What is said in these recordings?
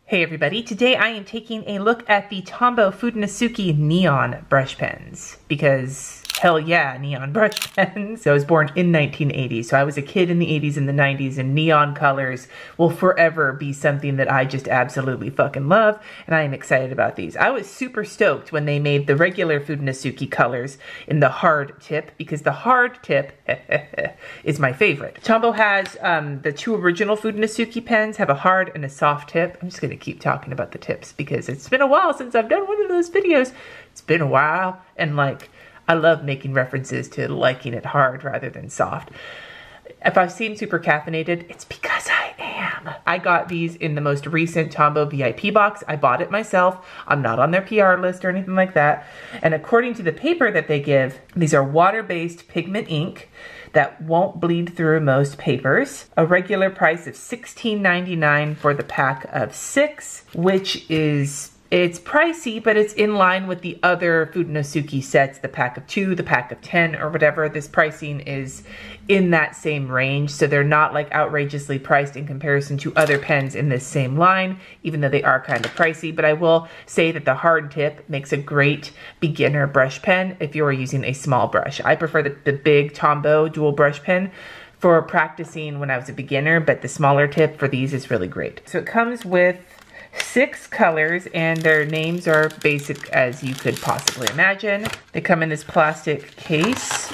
Hey everybody, today I am taking a look at the Tombow Drawing Neon brush pens because hell yeah, neon brush pens. So I was born in 1980, so I was a kid in the 80s and the 90s, and neon colors will forever be something that I just absolutely fucking love, and I am excited about these. I was super stoked when they made the regular Fudenosuke colors in the hard tip, because the hard tip is my favorite. Tombow has the two original Fudenosuke pens have a hard and a soft tip. I'm just gonna keep talking about the tips because it's been a while since I've done one of those videos. It's been a while, and like, I love making references to liking it hard rather than soft. If I seem super caffeinated, it's because I am. I got these in the most recent Tombow VIP box. I bought it myself. I'm not on their PR list or anything like that. And according to the paper that they give, these are water-based pigment ink that won't bleed through most papers. A regular price of $16.99 for the pack of 6, which is, it's pricey, but it's in line with the other Fudenosuke sets, the pack of 2, the pack of 10, or whatever. This pricing is in that same range, so they're not like outrageously priced in comparison to other pens in this same line, even though they are kind of pricey. But I will say that the hard tip makes a great beginner brush pen if you're using a small brush. I prefer the big Tombow dual brush pen for practicing when I was a beginner, but the smaller tip for these is really great. So it comes with 6 colors, and their names are basic as you could possibly imagine. They come in this plastic case,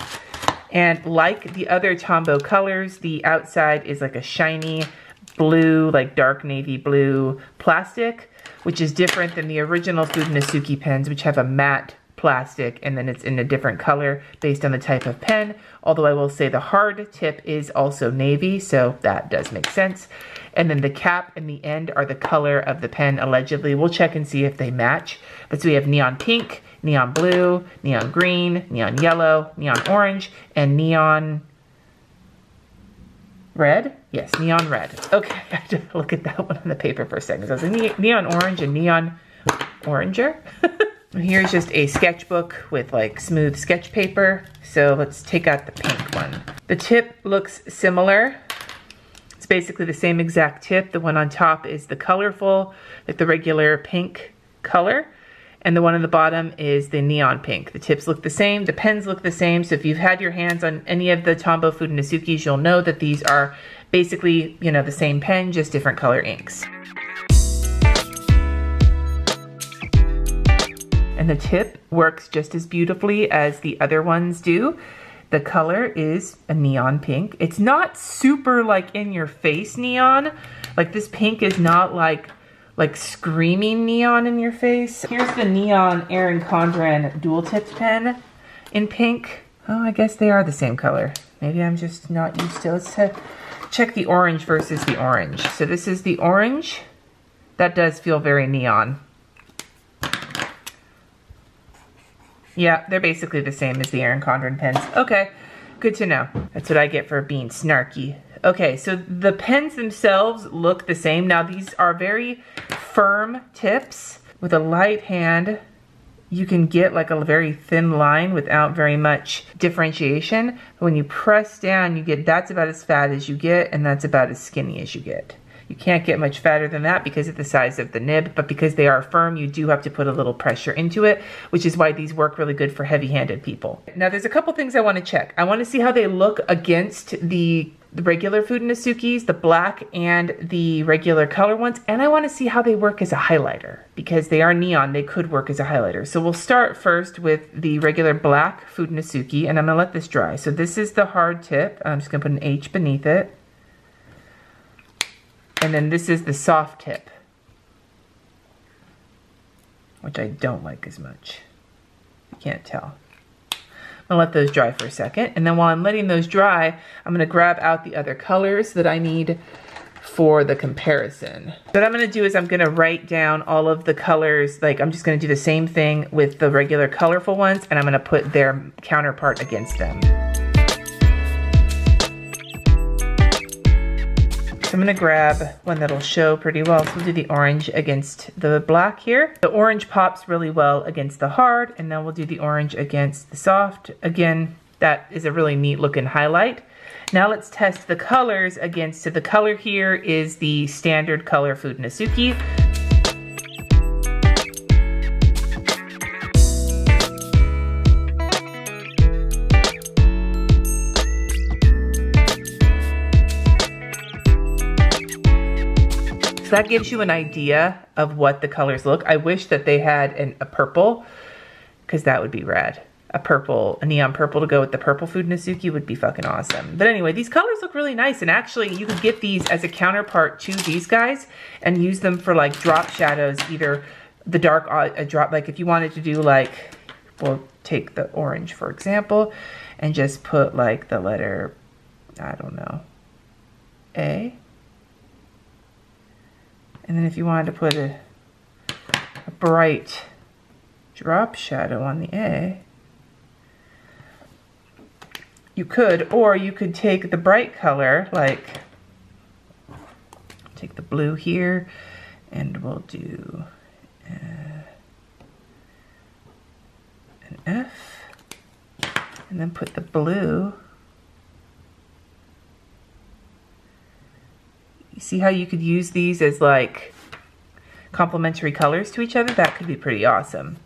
and like the other Tombow colors, the outside is like a shiny blue, like dark navy blue plastic, which is different than the original Fudenosuke pens, which have a matte plastic, and then it's in a different color based on the type of pen. Although I will say the hard tip is also navy, so that does make sense. And then the cap and the end are the color of the pen, allegedly. We'll check and see if they match. But so we have neon pink, neon blue, neon green, neon yellow, neon orange, and neon red? Yes, neon red. Okay, I have to look at that one on the paper for a second. So it's a neon orange and neon oranger. Here's just a sketchbook with like smooth sketch paper. So let's take out the pink one. The tip looks similar. It's basically the same exact tip. The one on top is the colorful, like the regular pink color. And the one on the bottom is the neon pink. The tips look the same, the pens look the same. So if you've had your hands on any of the Tombow Fudenosukes, you'll know that these are basically, you know, the same pen, just different color inks. And the tip works just as beautifully as the other ones do. The color is a neon pink. It's not super like in your face neon. Like this pink is not like screaming neon in your face. Here's the neon Erin Condren dual tipped pen in pink. Oh, I guess they are the same color. Maybe I'm just not used to. Let's check the orange versus the orange. So this is the orange. That does feel very neon. Yeah, they're basically the same as the Erin Condren pens. Okay, good to know. That's what I get for being snarky. Okay, so the pens themselves look the same. Now these are very firm tips. With a light hand, you can get like a very thin line without very much differentiation. When you press down, you get, that's about as fat as you get, and that's about as skinny as you get. You can't get much fatter than that because of the size of the nib, but because they are firm, you do have to put a little pressure into it, which is why these work really good for heavy-handed people. Now, there's a couple things I want to check. I want to see how they look against the regular Fudenosukes, the black and the regular color ones, and I want to see how they work as a highlighter. Because they are neon, they could work as a highlighter. So we'll start first with the regular black Fudenosuke, and I'm going to let this dry. So this is the hard tip. I'm just going to put an H beneath it. And then this is the soft tip, which I don't like as much. You can't tell. I'll let those dry for a second. And then while I'm letting those dry, I'm gonna grab out the other colors that I need for the comparison. What I'm gonna do is I'm gonna write down all of the colors. Like I'm just gonna do the same thing with the regular colorful ones, and I'm gonna put their counterpart against them. I'm gonna grab one that'll show pretty well. So we'll do the orange against the black here. The orange pops really well against the hard, and then we'll do the orange against the soft. Again, that is a really neat looking highlight. Now let's test the colors against, so the color here is the standard color Fudenosuke. So that gives you an idea of what the colors look. I wish that they had a purple, because that would be rad. A neon purple to go with the purple Fudenosuke would be fucking awesome. But anyway, these colors look really nice, and actually you could get these as a counterpart to these guys and use them for like drop shadows, either the dark drop, like if you wanted to do like, we'll take the orange for example, and just put like the letter, I don't know, A. And then if you wanted to put a bright drop shadow on the A, you could, or you could take the bright color, like take the blue here, and we'll do an F, and then put the blue. You see how you could use these as like complementary colors to each other? That could be pretty awesome.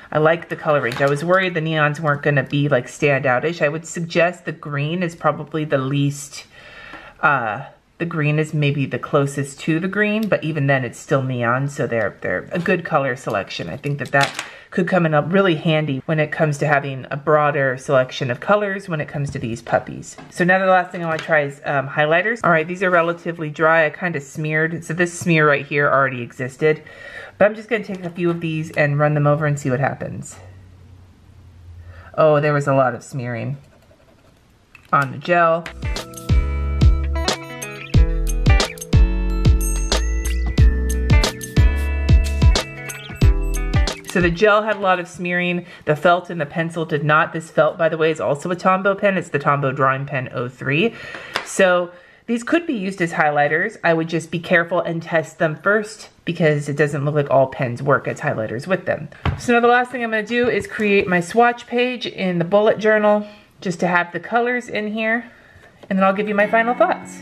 I like the color range. I was worried the neons weren't going to be like standout-ish. I would suggest the green is probably the least, the green is maybe the closest to the green, but even then it's still neon, so they're a good color selection. I think that could come in really handy when it comes to having a broader selection of colors when it comes to these puppies. So now the last thing I want to try is highlighters. All right, these are relatively dry. I kind of smeared, so this smear right here already existed. But I'm just going to take a few of these and run them over and see what happens. Oh, there was a lot of smearing on the gel. So the gel had a lot of smearing. The felt and the pencil did not. This felt, by the way, is also a Tombow pen. It's the Tombow Drawing Pen 03. So these could be used as highlighters. I would just be careful and test them first, because it doesn't look like all pens work as highlighters with them. So now the last thing I'm going to do is create my swatch page in the bullet journal, just to have the colors in here, and then I'll give you my final thoughts.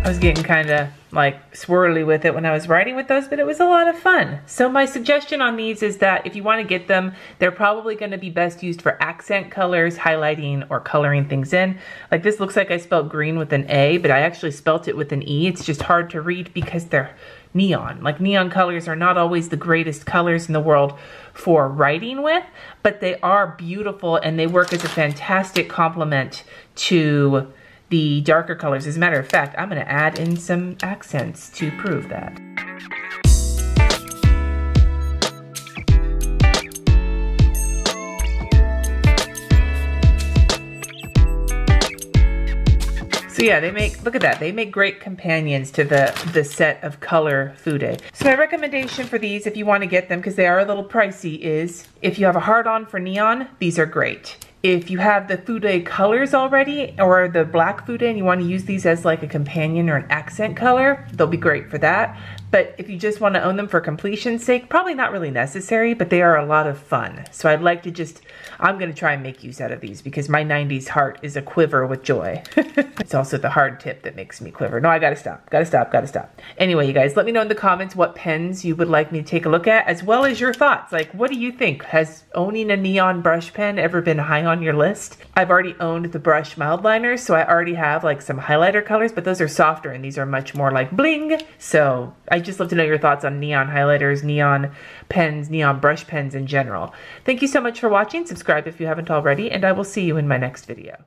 I was getting kind of like swirly with it when I was writing with those, but it was a lot of fun. So my suggestion on these is that if you want to get them, they're probably going to be best used for accent colors, highlighting, or coloring things in. Like this looks like I spelled green with an A, but I actually spelt it with an E. It's just hard to read because they're neon. Like neon colors are not always the greatest colors in the world for writing with, but they are beautiful and they work as a fantastic complement to the darker colors. As a matter of fact, I'm going to add in some accents to prove that. So yeah, they make, look at that, they make great companions to the set of color Fude. So my recommendation for these, if you want to get them, because they are a little pricey, is if you have a hard-on for neon, these are great. If you have the Fude colors already, or the black Fude, and you want to use these as like a companion or an accent color, they'll be great for that. But if you just want to own them for completion's sake, probably not really necessary, but they are a lot of fun. So I'd like to just, I'm going to try and make use out of these because my 90s heart is a quiver with joy. It's also the hard tip that makes me quiver. No, I gotta stop, gotta stop, gotta stop. Anyway, you guys, let me know in the comments what pens you would like me to take a look at, as well as your thoughts. Like, what do you think? Has owning a neon brush pen ever been high on your list? I've already owned the brush mild liners, so I already have like some highlighter colors, but those are softer and these are much more like bling. So I just love to know your thoughts on neon highlighters, neon pens, neon brush pens in general. Thank you so much for watching. Subscribe if you haven't already, and I will see you in my next video.